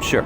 Sure.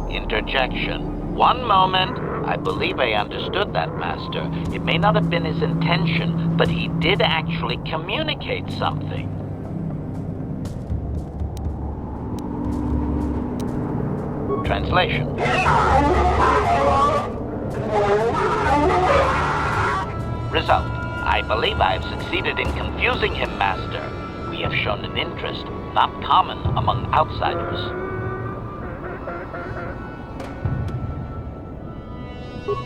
Interjection. One moment. I believe I understood that, Master. It may not have been his intention, but he did actually communicate something. Translation. Result. I believe I have succeeded in confusing him, Master. We have shown an interest not common among outsiders.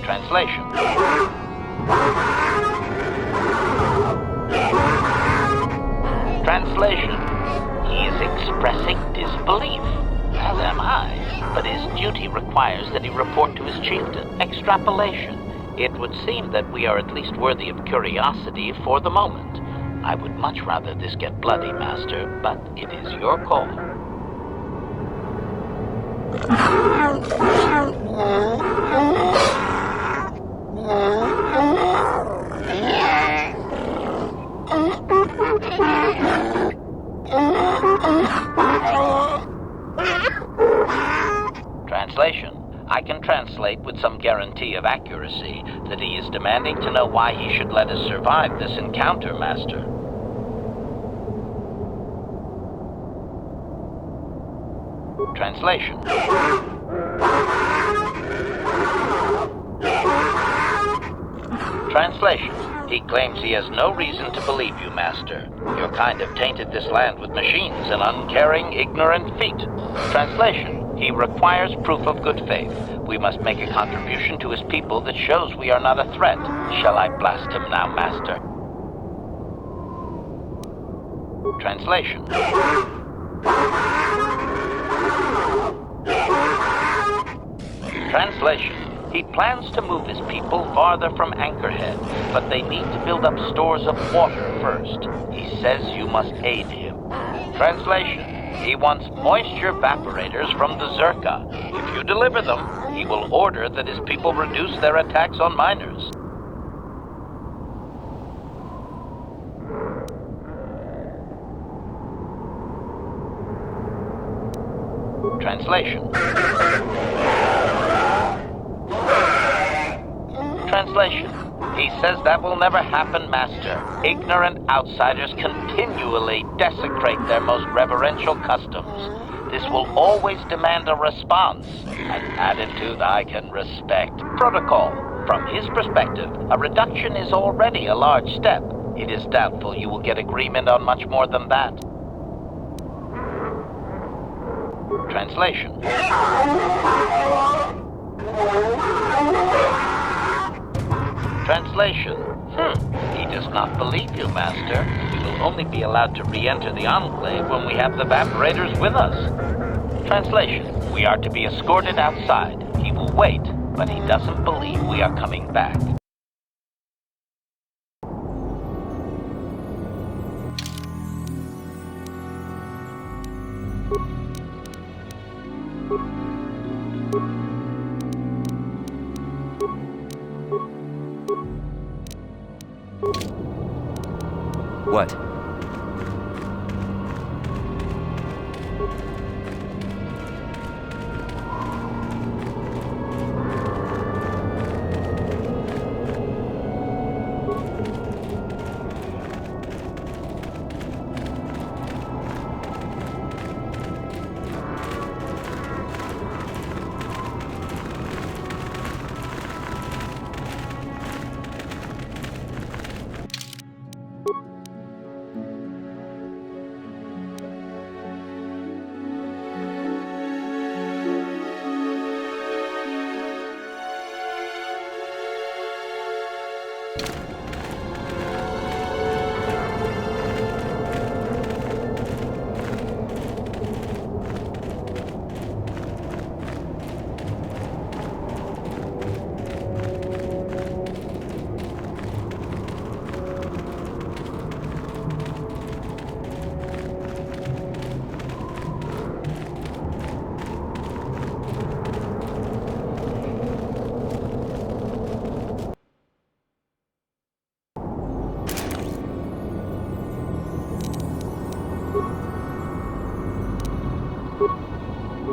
Translation. Translation. He is expressing disbelief, as am I, but his duty requires that he report to his chieftain. Extrapolation. It would seem that we are at least worthy of curiosity for the moment. I would much rather this get bloody, Master, but it is your call. Translation. I can translate with some guarantee of accuracy that he is demanding to know why he should let us survive this encounter, Master. Translation. Translation. He claims he has no reason to believe you, Master. Your kind have tainted this land with machines and uncaring, ignorant feet. Translation. He requires proof of good faith. We must make a contribution to his people that shows we are not a threat. Shall I blast him now, Master? Translation. Translation. He plans to move his people farther from Anchorhead, but they need to build up stores of water first. He says you must aid him. Translation. He wants moisture evaporators from the Zerka. If you deliver them, he will order that his people reduce their attacks on miners. Translation. Translation. He says that will never happen, Master. Ignorant outsiders continually desecrate their most reverential customs. This will always demand a response, an attitude I can respect. Protocol. From his perspective, a reduction is already a large step. It is doubtful you will get agreement on much more than that. Translation. Translation. He does not believe you, Master. We will only be allowed to re-enter the Enclave when we have the evaporators with us. Translation. We are to be escorted outside. He will wait, but he doesn't believe we are coming back. What?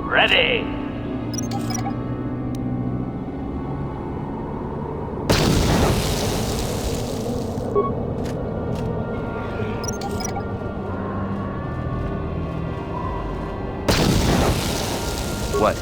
Ready! What?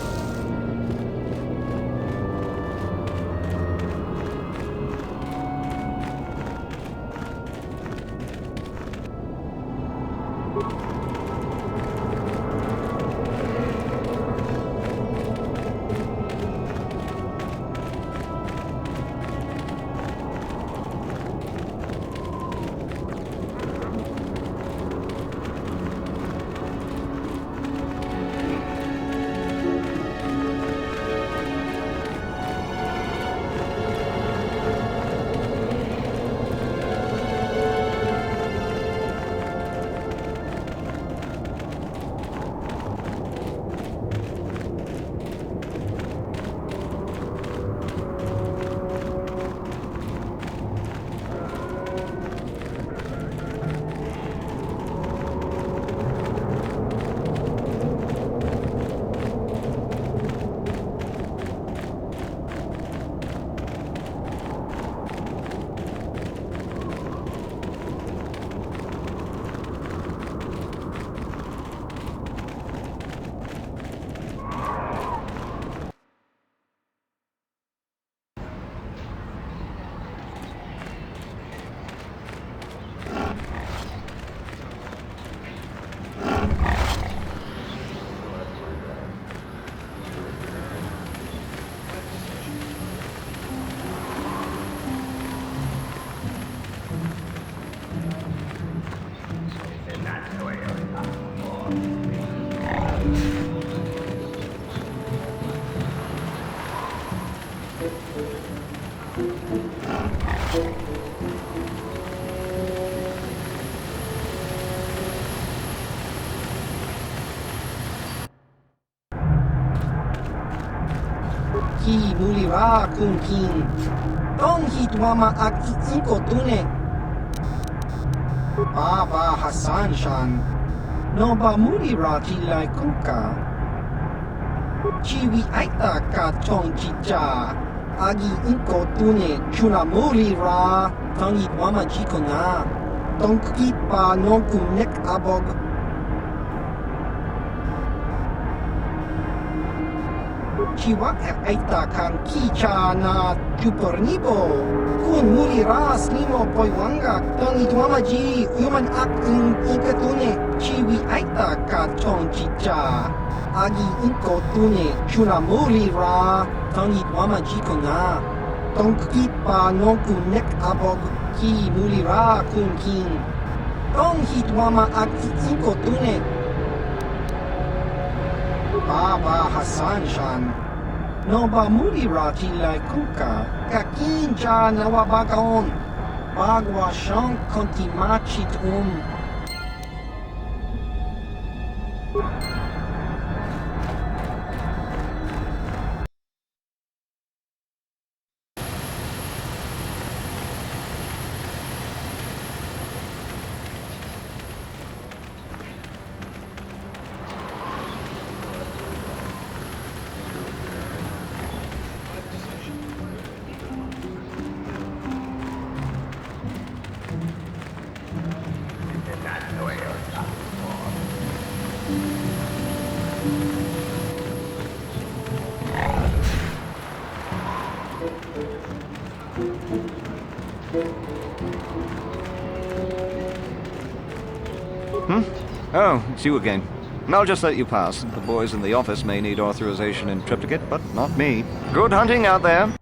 ki mulira kun king. Tong hitwama ak iinko tune. Baba Hassan Shan. No ba mulira tilai kunka. Chiwi aita ka tong chicha. Agi inko tune chuna mulira. Tong hitwama jikona. Tong kipa non kunek abog. Chiwak aita kan kicha na chupornibo. Kun mulira slimo poiwanga. Tong itwama ji human ak inkatune. Chiwi aita ka tong chicha. Agi inko tune chuna mulira. Tong itwama jikona. Tong kipa non kunek abog. Ki mulira kun king. Tong hitwama ak inko tune. Baba Hassan Shan. No ba mulira tilai kuka. Kakinja nawabagaon. Bagwa shan kontimachit Oh, it's you again. I'll just let you pass. The boys in the office may need authorization in triplicate, but not me. Good hunting out there.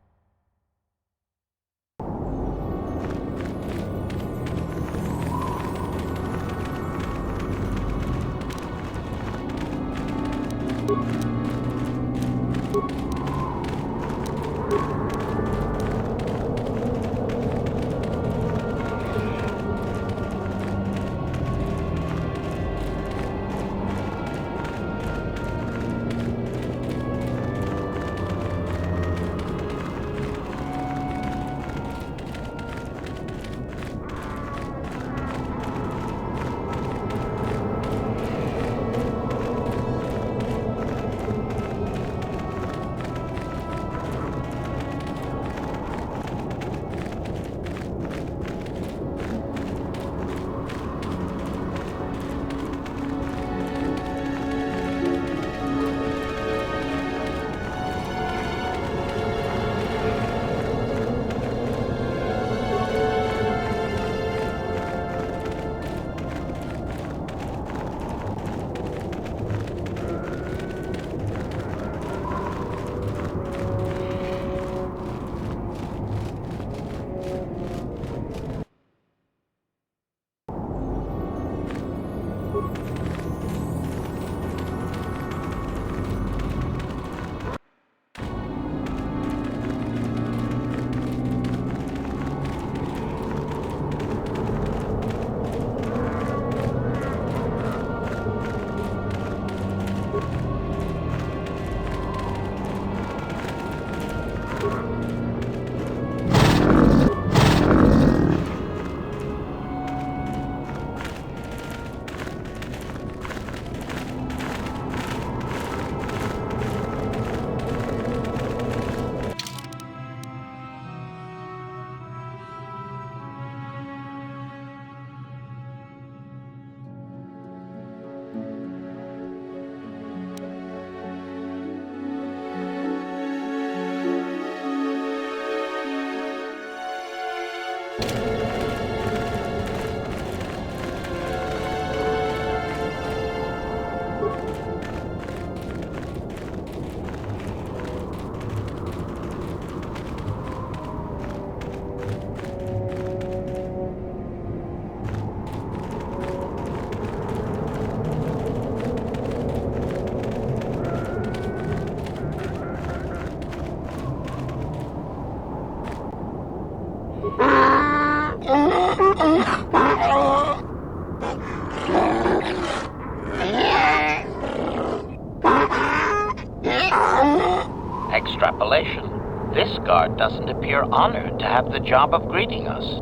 Extrapolation. This guard doesn't appear honored to have the job of greeting us.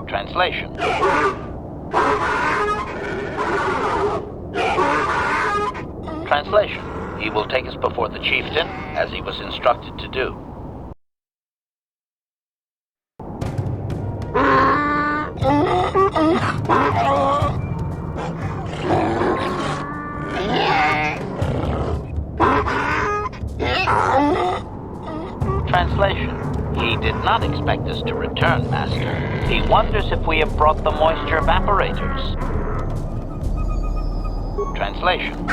Translation. Translation. He will take us before the chieftain, as he was instructed to do. Translation. He did not expect us to return, Master. He wonders if we have brought the moisture evaporators. Translation.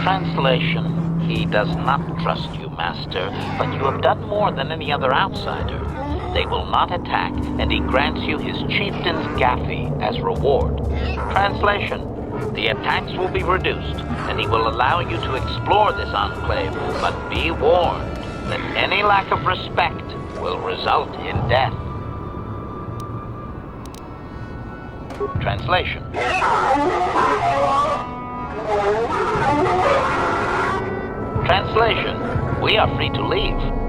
Translation. He does not trust you, Master, but you have done more than any other outsider. They will not attack, and he grants you his chieftain's gaffy as reward. Translation. The attacks will be reduced, and he will allow you to explore this enclave, but be warned that any lack of respect will result in death. Translation. Translation. We are free to leave.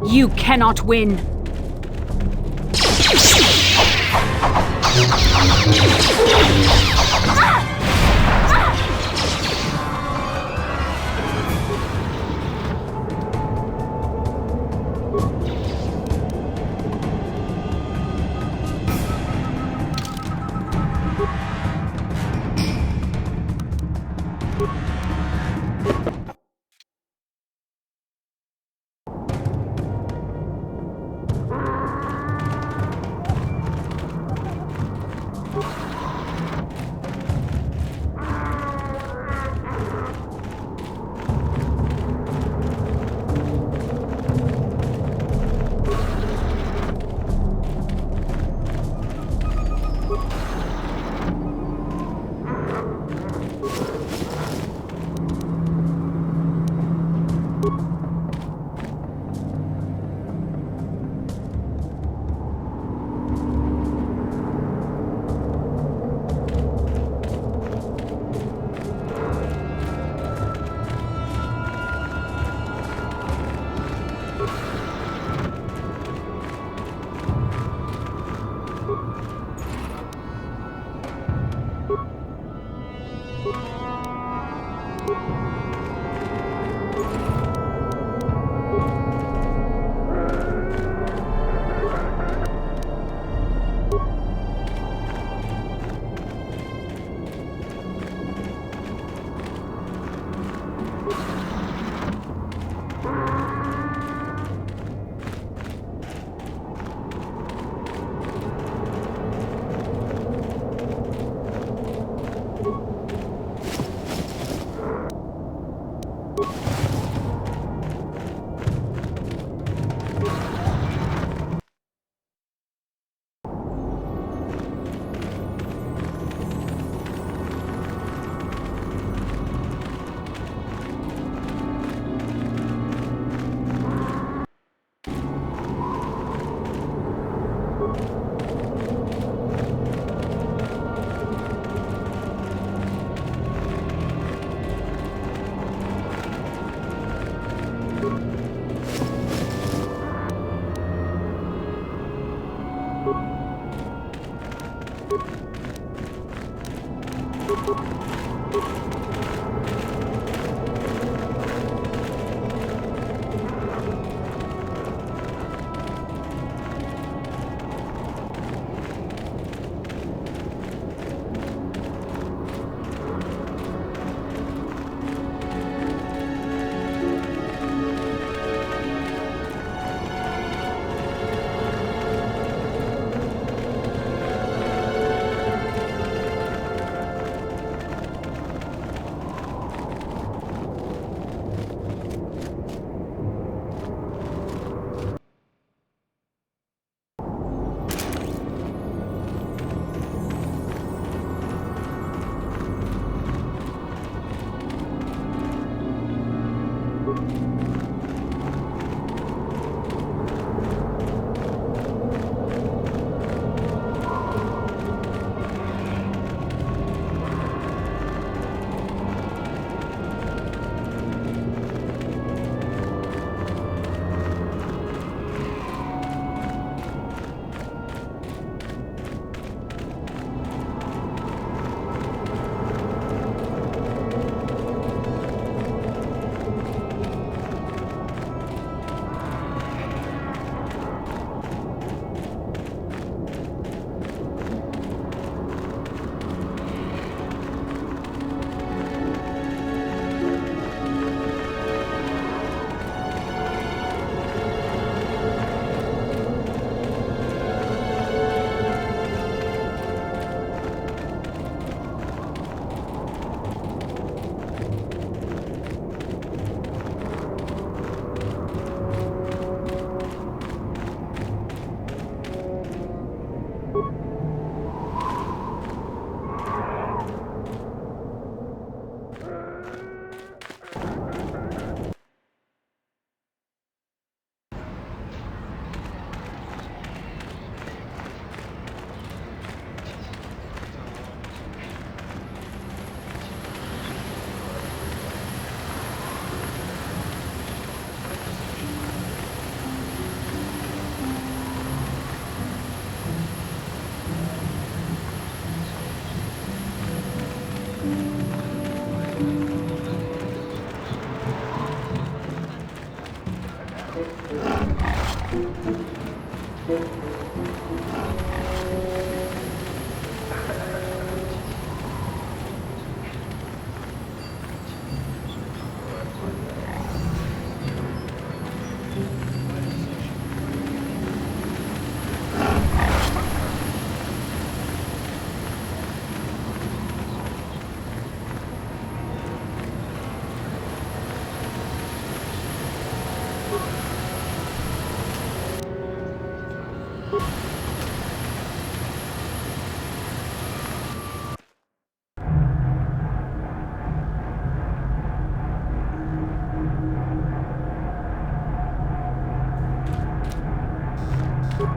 You cannot win.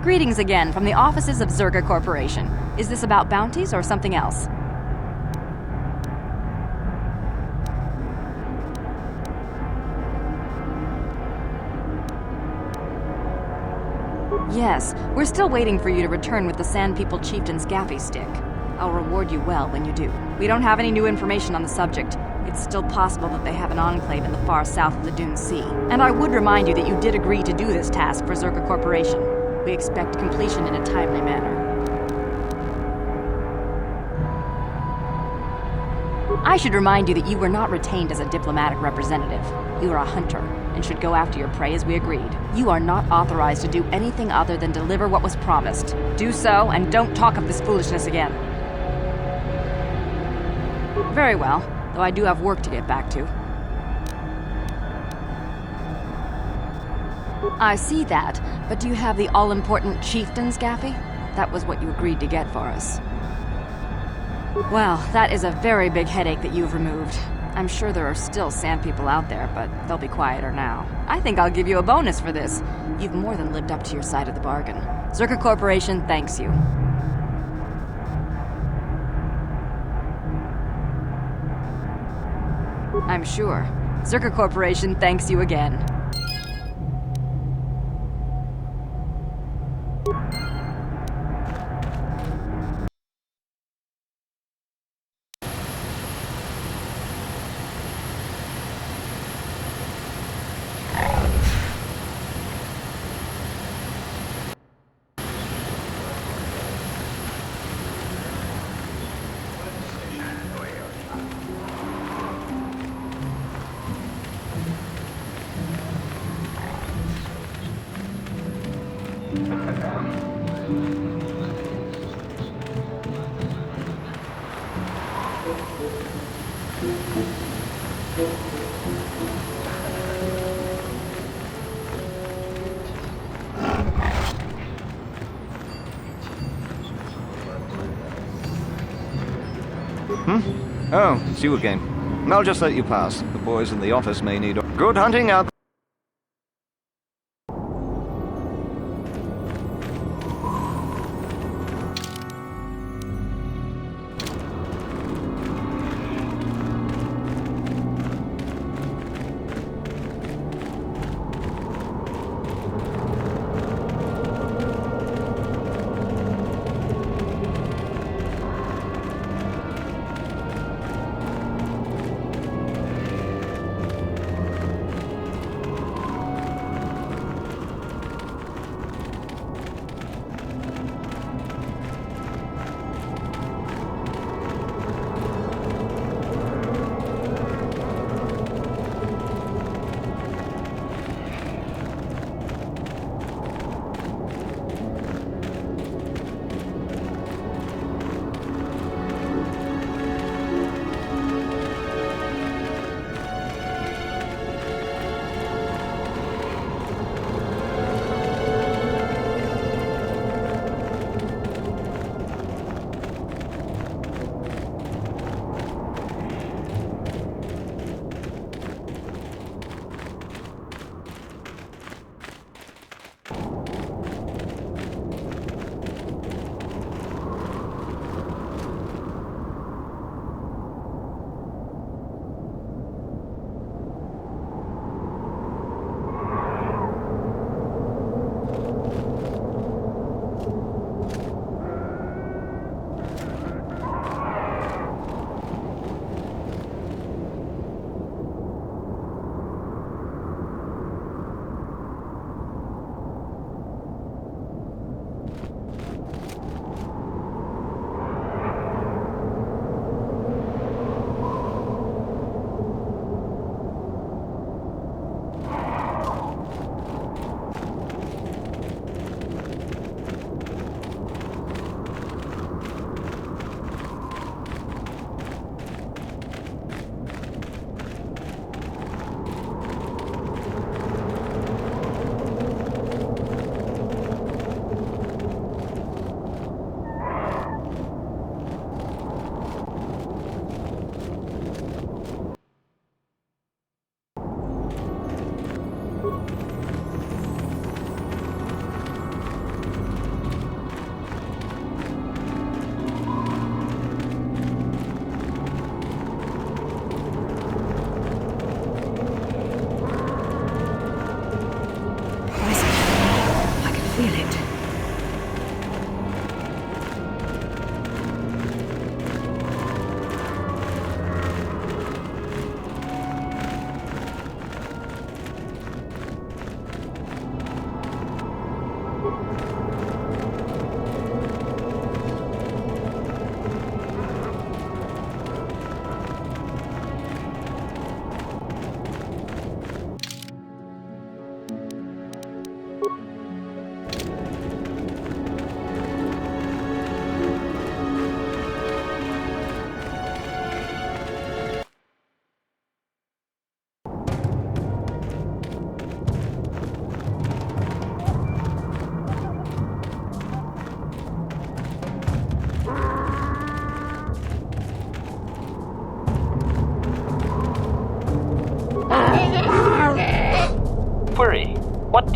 Greetings again from the offices of Zerga Corporation. Is this about bounties or something else? Yes, we're still waiting for you to return with the Sand People Chieftain's Gaffy stick. I'll reward you well when you do. We don't have any new information on the subject. It's still possible that they have an enclave in the far south of the Dune Sea. And I would remind you that you did agree to do this task for Zerga Corporation. We expect completion in a timely manner. I should remind you that you were not retained as a diplomatic representative. You are a hunter, and should go after your prey as we agreed. You are not authorized to do anything other than deliver what was promised. Do so, and don't talk of this foolishness again. Very well, though I do have work to get back to. I see that, but do you have the all-important Chieftain's Gaffy? That was what you agreed to get for us. Well, that is a very big headache that you've removed. I'm sure there are still sand people out there, but they'll be quieter now. I think I'll give you a bonus for this. You've more than lived up to your side of the bargain. Zerga Corporation thanks you. I'm sure. Zerga Corporation thanks you again. Oh, it's you again. I'll just let you pass. The boys in the office may need... Good hunting out there.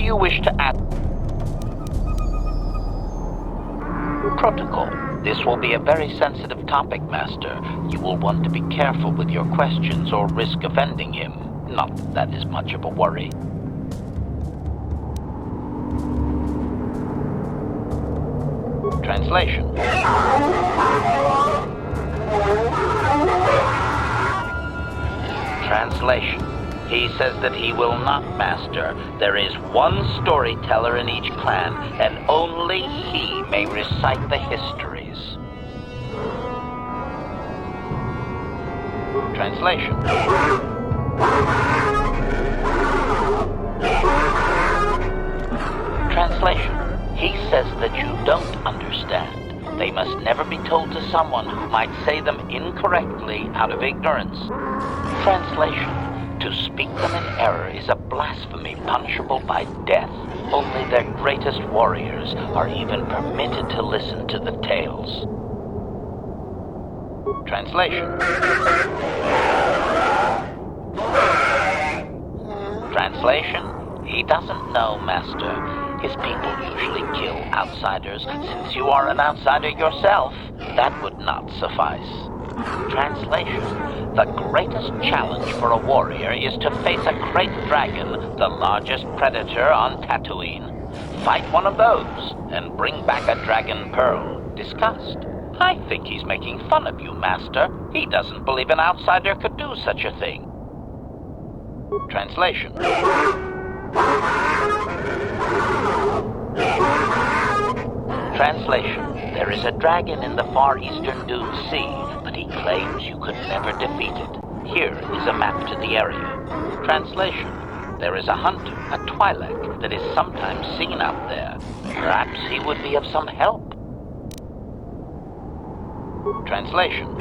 do you wish to add? Protocol. This will be a very sensitive topic, Master. You will want to be careful with your questions or risk offending him. Not that that is much of a worry. Translation. Translation. He says that he will not, Master. There is one storyteller in each clan, and only he may recite the histories. Translation. Translation. He says that you don't understand. They must never be told to someone who might say them incorrectly out of ignorance. Translation. To speak them in error is a blasphemy punishable by death. Only their greatest warriors are even permitted to listen to the tales. Translation. Translation. He doesn't know, Master. His people usually kill outsiders. Since you are an outsider yourself, that would not suffice. Translation. The greatest challenge for a warrior is to face a great dragon, the largest predator on Tatooine. Fight one of those, and bring back a dragon pearl. Discussed. I think he's making fun of you, Master. He doesn't believe an outsider could do such a thing. Translation. Translation. There is a dragon in the far eastern Dune Sea, but he claims you could never defeat it. Here is a map to the area. Translation. There is a hunter, a Twi'lek, that is sometimes seen out there. Perhaps he would be of some help. Translation.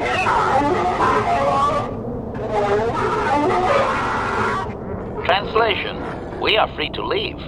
Translation. We are free to leave.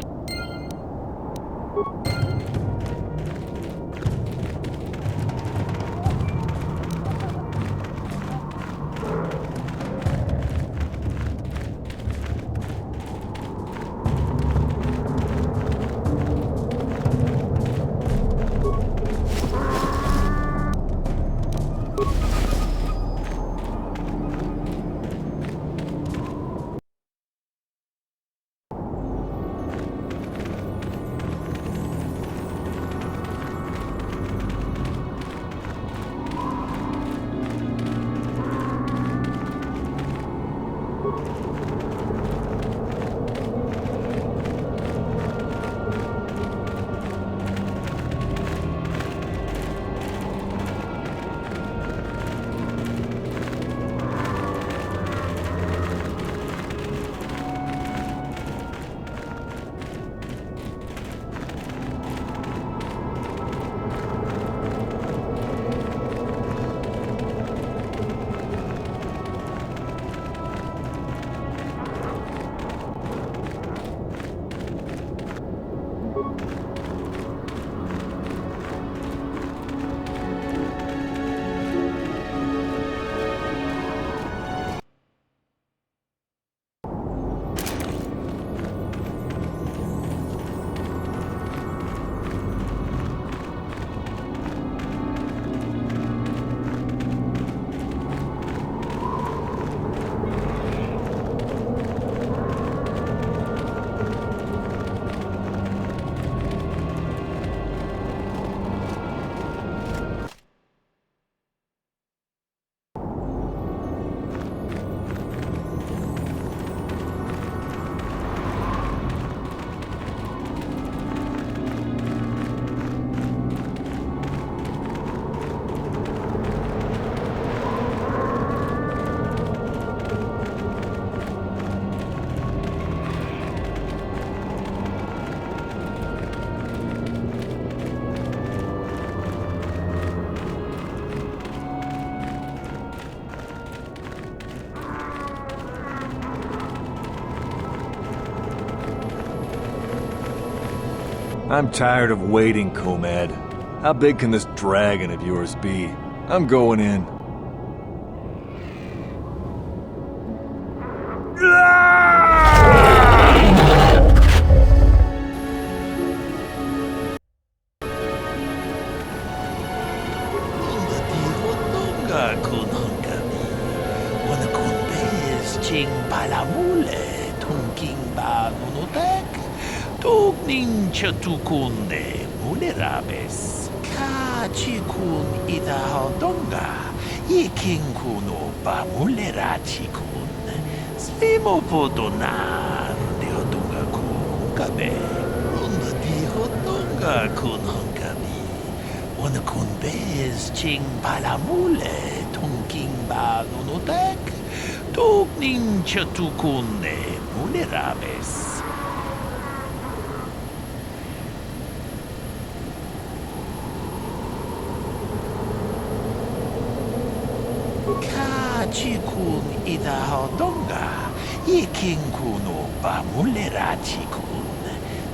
I'm tired of waiting, Comad. How big can this dragon of yours be? I'm going in. ching palamule tungking ba nunotek tugning chatukunde mulerabes ka chikun idahaldonga yiking kuno ba mulerachikun slimo podonan deodunga kun kabe runda dihodonga kun hankabi wana kun bez ching palamule tungking ba nunotek tugning chatukunde mulerabes Chikun idahaldonga yiking kuno ba mulerachikun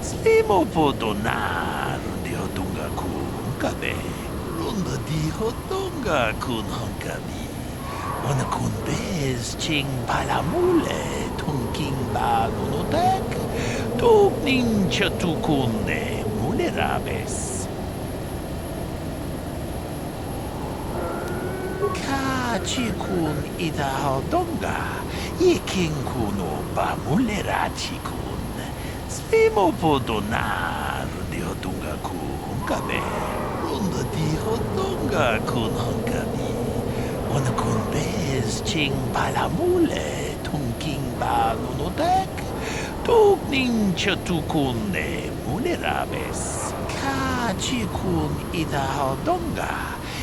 slimo podonan deodunga kun kabe runda dihodonga kun hankabi wana kun bez ching palamule tungking ba nunotek tugning chatukunde mulerabes Chikun idahaldonga yiking kuno ba mulerachikun slimo podonan deodunga kun kabe runda dihodonga kun hankabi wana kun bez ching palamule tungking ba nunotek tugning chatukunde mulerabes ka chikun idahaldonga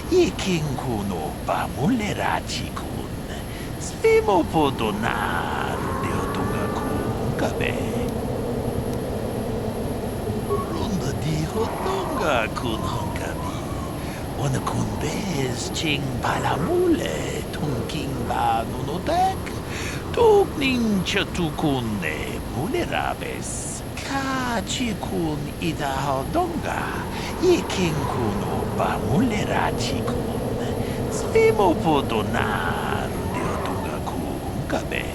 yiking kuno ba mulerachikun slimo podonan deodunga kun kabe runda dihodonga kun hankabi wana kun bez ching palamule tungking ba nunotek tugning chatukunde mulerabes ka chikun idahaldonga yiking kuno ba mulerachikun slimo podonan deodunga kun kabe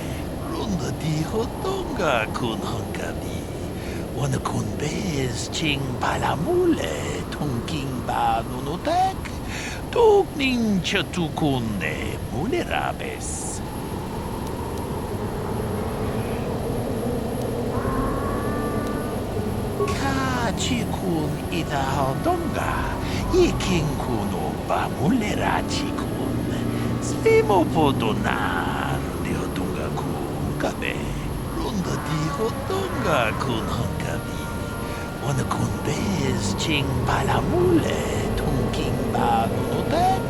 runda dihodonga kun hankabi wana kun bez ching palamule tungking ba nunotek tugning chatukunde mulerabes Chikun idahaldonga yiking kuno ba mulerachikun slimo podonan deodunga kun kabe runda dihodonga kun hankabi wana kun bez ching palamule tungking ba nunotek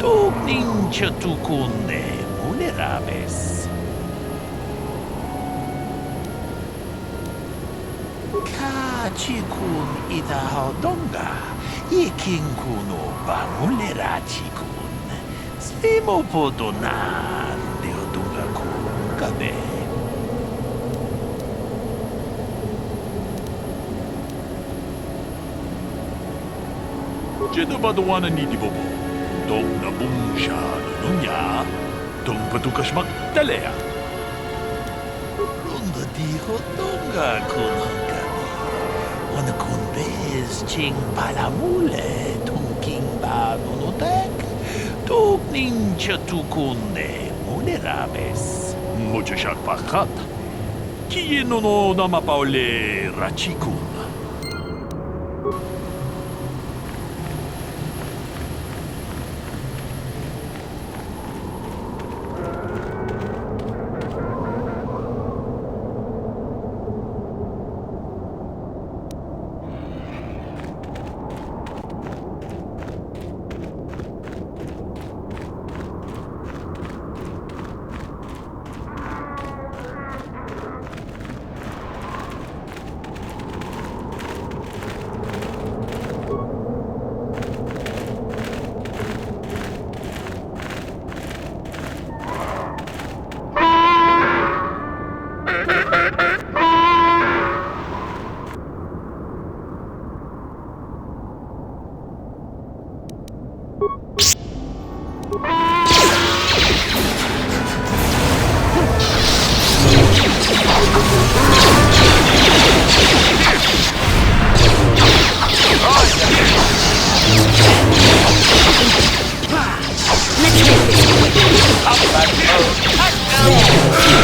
tugning chatukunde mulerabes Chikun idahaldonga yiking kuno ba mulerachikun slimo podonan deodunga kun kabe Jedo badowana ni di bobo dong na bungsha nunya dong patukas magtalea runda dihodonga kun hankabi wana kun bez ching palamule tungking ba nunotek tugning chatukunde mulerabes Mucho shakpakat Kieno no namapaole rachikun Let's make this quick.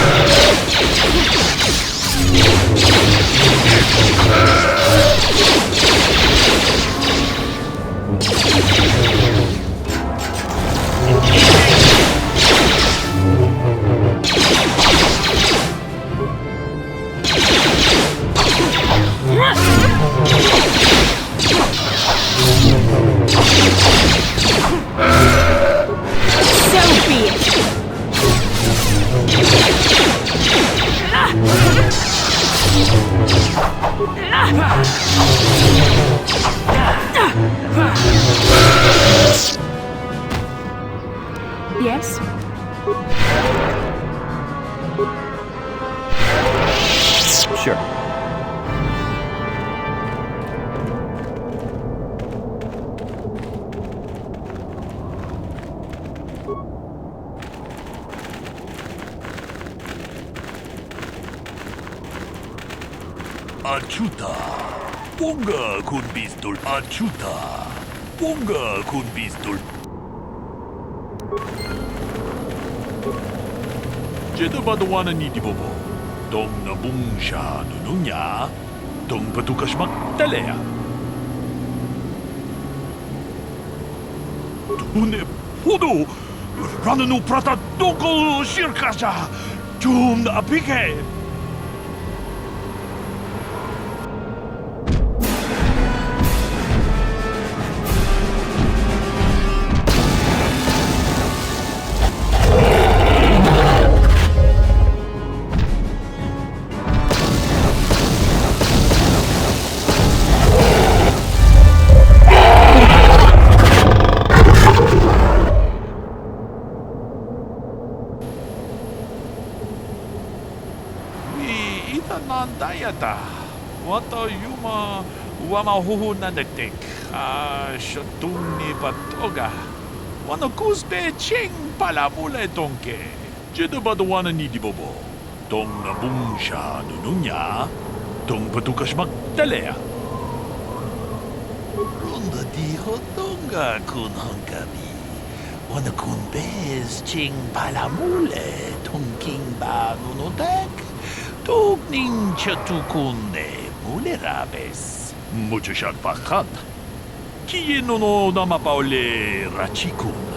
Achuta. Wonga kun pistol. Achuta. Wonga kun pistol. Jeda badawana ni Dibobo. Dong na bungsha nununya. Dong patukas magtalea. Tune podo. Rananu prata doko shirkasha. Jum na apike. Dayata. Wata yuma wamahuhu na dagdig. Shatung ni patoga. Wano kusbe ching palamule donke. Jeda badawana ni Dibobo. Dong na bungsha nununya. Dong patukas magtalea. Ronda di hotonga kun hanggabi. Wano kun bez ching palamule tongking ba nunodek. Tugning chatukunde mulerabes. Mucho siya pakat. Kiyeno no namapaule rachikun.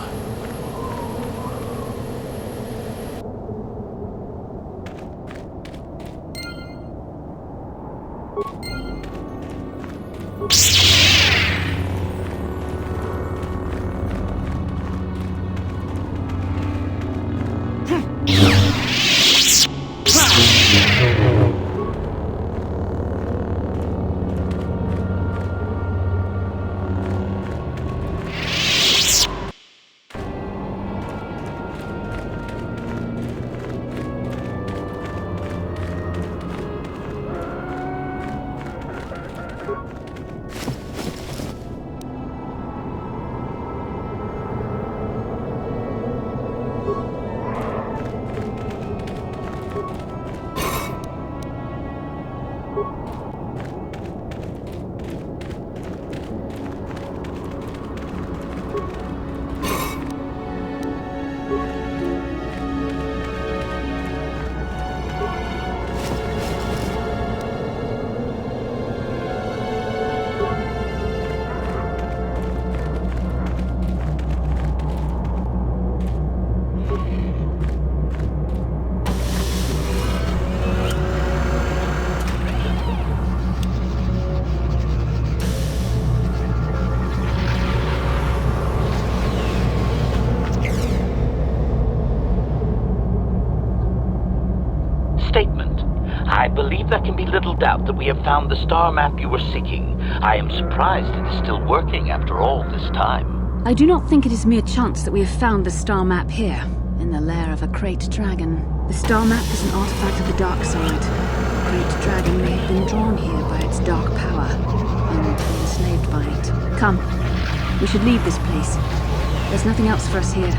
I believe there can be little doubt that we have found the star map you were seeking. I am surprised it is still working after all this time. I do not think it is mere chance that we have found the star map here, in the lair of a crate dragon. The star map is an artifact of the dark side. The crate dragon may have been drawn here by its dark power, and enslaved by it. Come, we should leave this place. There's nothing else for us here.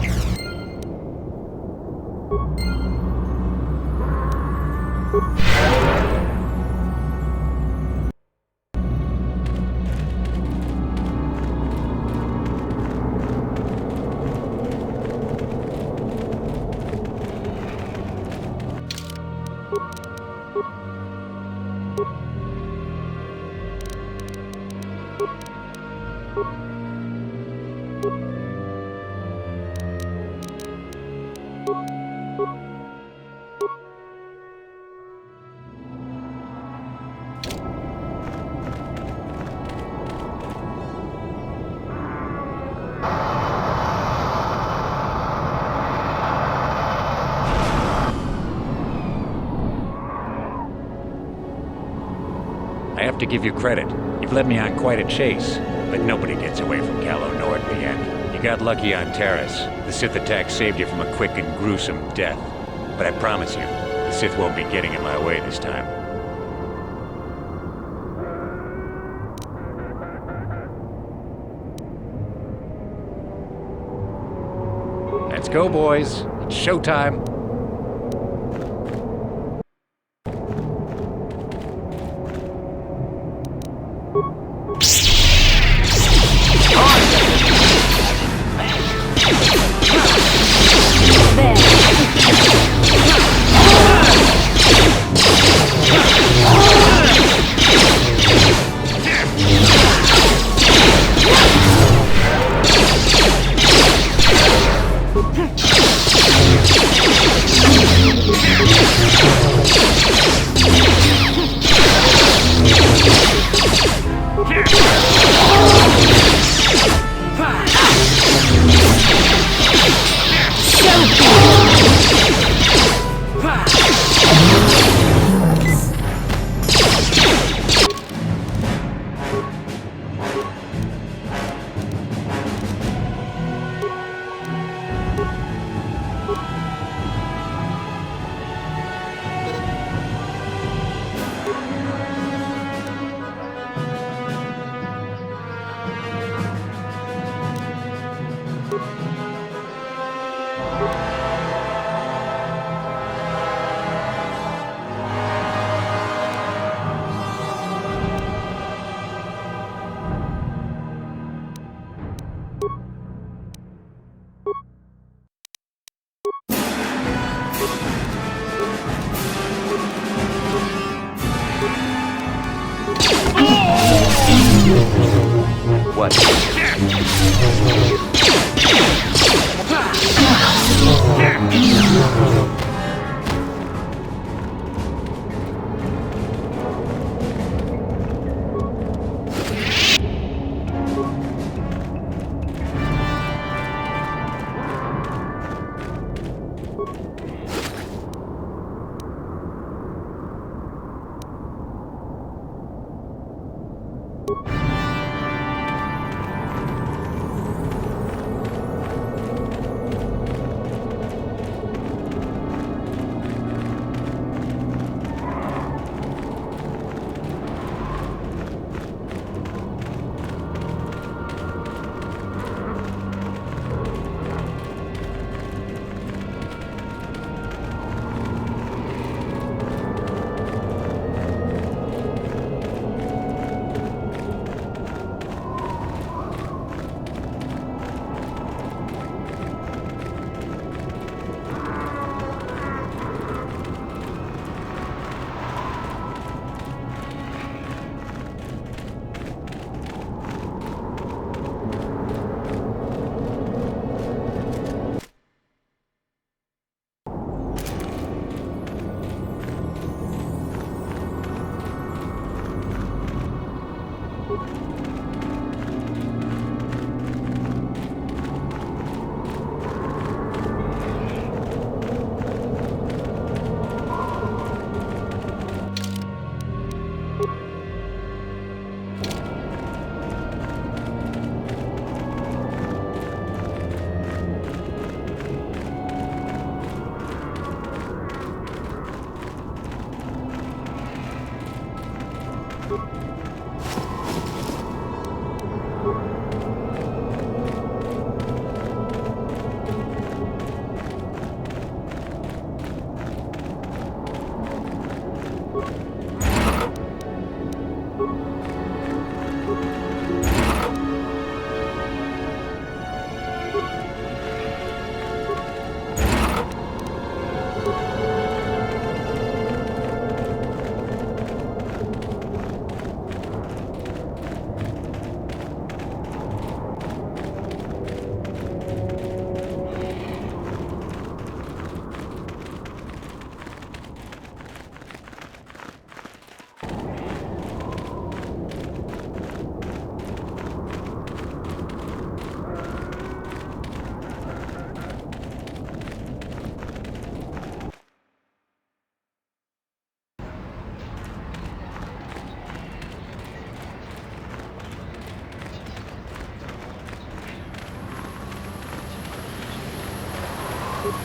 I have to give you credit. You've led me on quite a chase, but nobody gets away from Calo Nord in the end. You got lucky on Terrace. The Sith attack saved you from a quick and gruesome death. But I promise you, the Sith won't be getting in my way this time. Let's go, boys. It's showtime.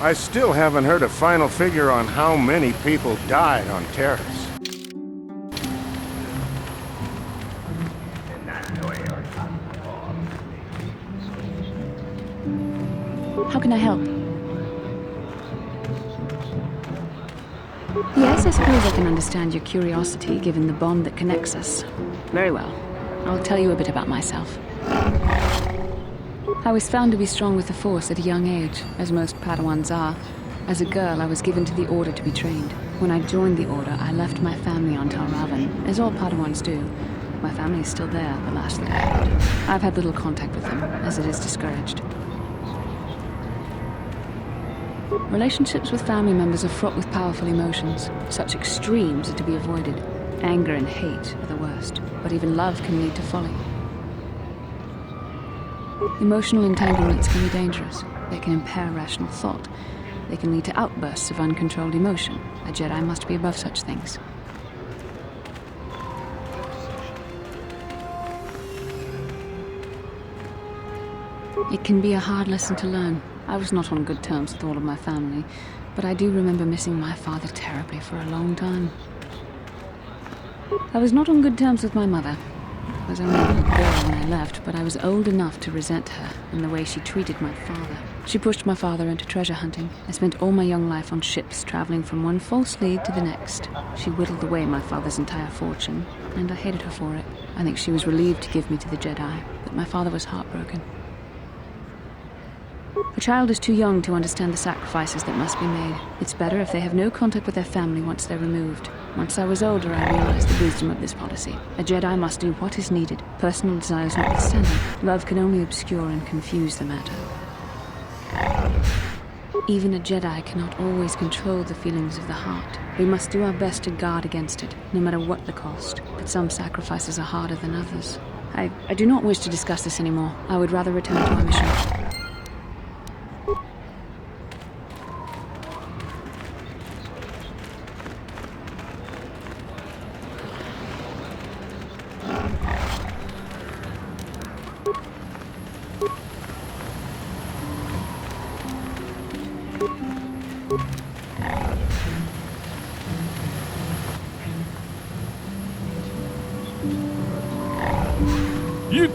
I still haven't heard a final figure on how many people died on Terrace. How can I help? Yes, I suppose I can understand your curiosity, given the bond that connects us. Very well. I'll tell you a bit about myself. I was found to be strong with the Force at a young age, as most Padawans are. As a girl, I was given to the Order to be trained. When I joined the Order, I left my family on Tal Ravan, as all Padawans do. My family is still there, the last that I heard. I've had little contact with them, as it is discouraged. Relationships with family members are fraught with powerful emotions. Such extremes are to be avoided. Anger and hate are the worst, but even love can lead to folly. Emotional entanglements can be dangerous. They can impair rational thought. They can lead to outbursts of uncontrolled emotion. A Jedi must be above such things. It can be a hard lesson to learn. I was not on good terms with all of my family, but I do remember missing my father terribly for a long time. I was not on good terms with my mother. I was only a little girl when I left, but I was old enough to resent her and the way she treated my father. She pushed my father into treasure hunting. I spent all my young life on ships, traveling from one false lead to the next. She whittled away my father's entire fortune, and I hated her for it. I think she was relieved to give me to the Jedi, but my father was heartbroken. A child is too young to understand the sacrifices that must be made. It's better if they have no contact with their family once they're removed. Once I was older, I realized the wisdom of this policy. A Jedi must do what is needed, personal desires notwithstanding. Love can only obscure and confuse the matter. Even a Jedi cannot always control the feelings of the heart. We must do our best to guard against it, no matter what the cost. But some sacrifices are harder than others. I do not wish to discuss this anymore. I would rather return to our mission.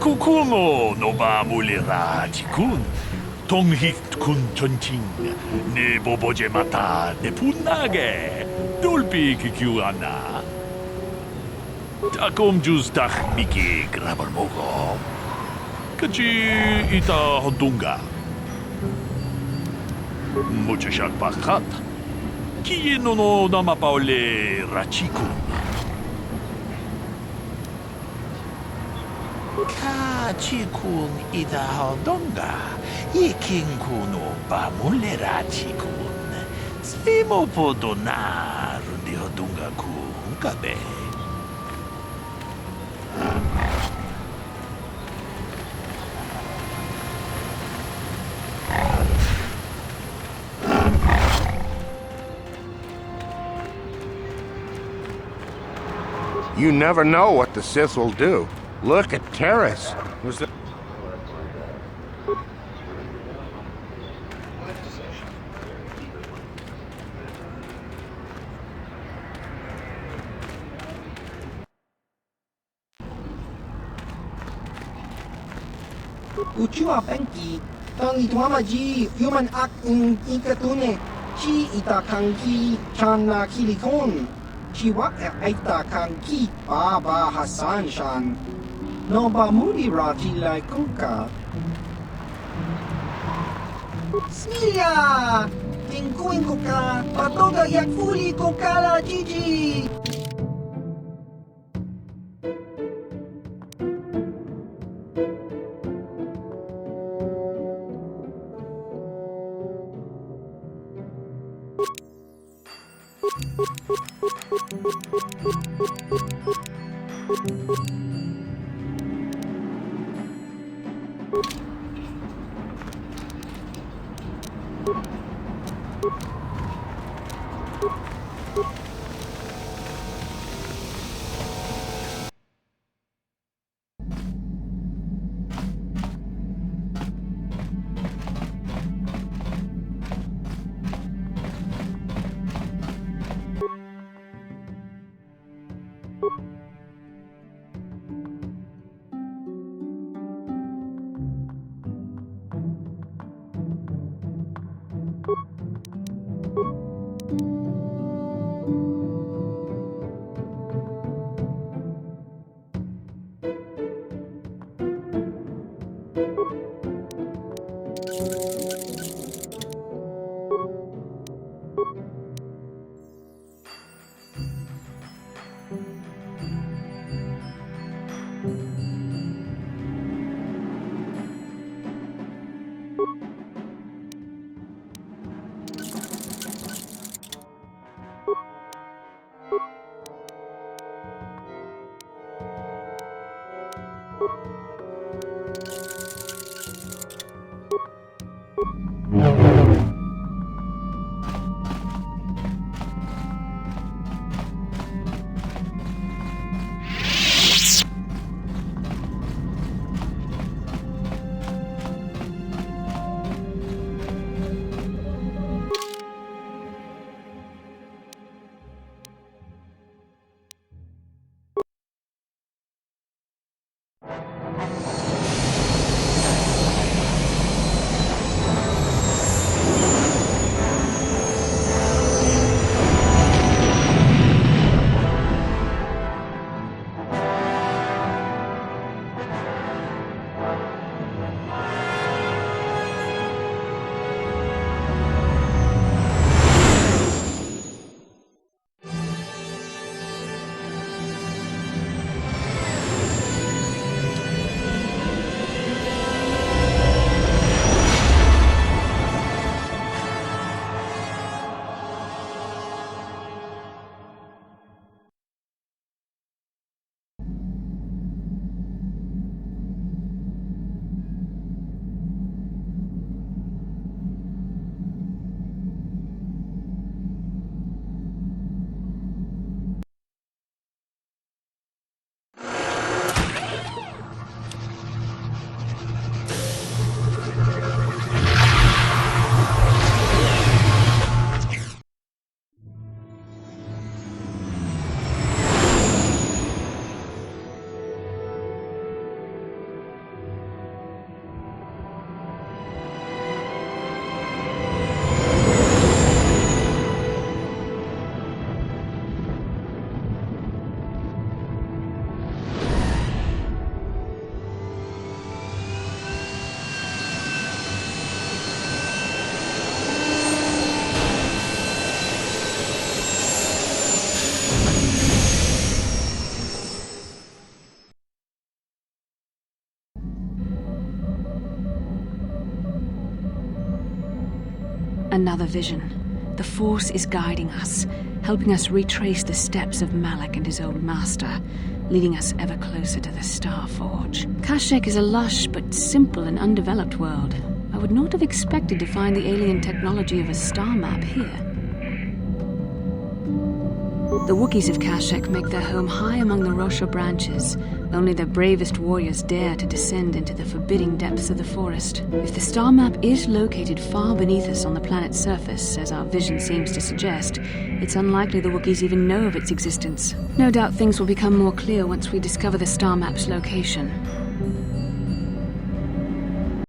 Kukungo no ba mulira tikun. Tonghit kun chonching. Ne boboje mata ne punage. Dulpi kikiuana. Takom jus tak miki grabar mogo. Kachi ita hontunga. Mucho shak pakat. Kiye no nama paole rachikun. Chikun ida hodonga, ikinku ba mulera chikun. Slimo podonar de hodunga kun kabe. You never know what the Sith will do. Look at Terrace. Was that... Uchua Benki, Tangi Tuamaji, Human Ak in Ikatune, Chi Itakanki, Chana Kilikon, Chiwak Aitakanki, Baba Hassan Shan. No ba muli rati lai kuka. Smilia! Tingkuin ko ka, patoga yak fuli ko kala Gigi! Another vision. The Force is guiding us, helping us retrace the steps of Malak and his old master, leading us ever closer to the Star Forge. Kashyyyk is a lush but simple and undeveloped world. I would not have expected to find the alien technology of a star map here. The Wookiees of Kashyyyk make their home high among the Rosha branches. Only their bravest warriors dare to descend into the forbidding depths of the forest. If the star map is located far beneath us on the planet's surface, as our vision seems to suggest, it's unlikely the Wookiees even know of its existence. No doubt things will become more clear once we discover the star map's location.